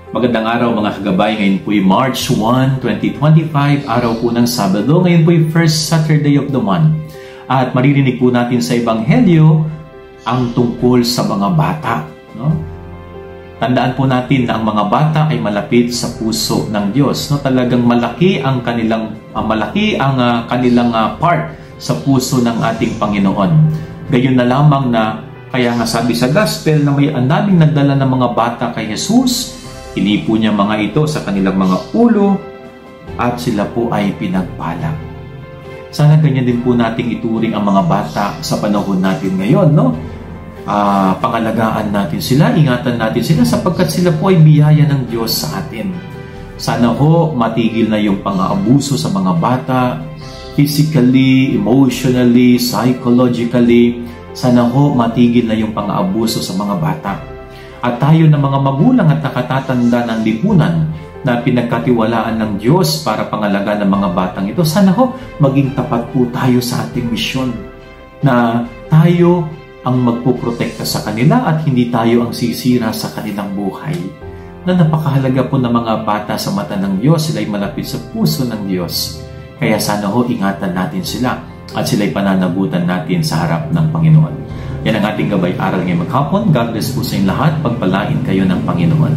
Magandang araw mga kagabay. Ngayon po'y March 1, 2025, araw po ng Sabado. Ngayon po'y first Saturday of the month. At maririnig po natin sa Ebanghelyo ang tungkol sa mga bata. No? Tandaan po natin na ang mga bata ay malapit sa puso ng Diyos. No? Talagang malaki ang kanilang part sa puso ng ating Panginoon. Gayon na lamang na kaya nga sabi sa Gospel na may andaming nagdala ng mga bata kay Jesus. Inipo niya mga ito sa kanilang mga ulo at sila po ay pinagpala. Sana ganyan din po nating ituring ang mga bata sa panahon natin ngayon, no? Pangalagaan natin sila, ingatan natin sila sapagkat sila po ay biyaya ng Diyos sa atin. Sana ho matigil na yung pang-aabuso sa mga bata, physically, emotionally, psychologically. Sana ho matigil na yung pang-aabuso sa mga bata. At tayo na mga magulang at nakatatanda ng lipunan na pinagkatiwalaan ng Diyos para pangalagaan ng mga batang ito, sana ho maging tapat po tayo sa ating misyon na tayo ang magpoprotekta sa kanila at hindi tayo ang sisira sa kanilang buhay. Na napakahalaga po ng mga bata sa mata ng Diyos, sila ay malapit sa puso ng Diyos. Kaya sana ho ingatan natin sila at sila'y pananagutan natin sa harap ng Panginoon. Yan ang ating gabay-aral ngayong maghapon. God bless po sa inyong lahat. Pagpalain kayo ng Panginoon.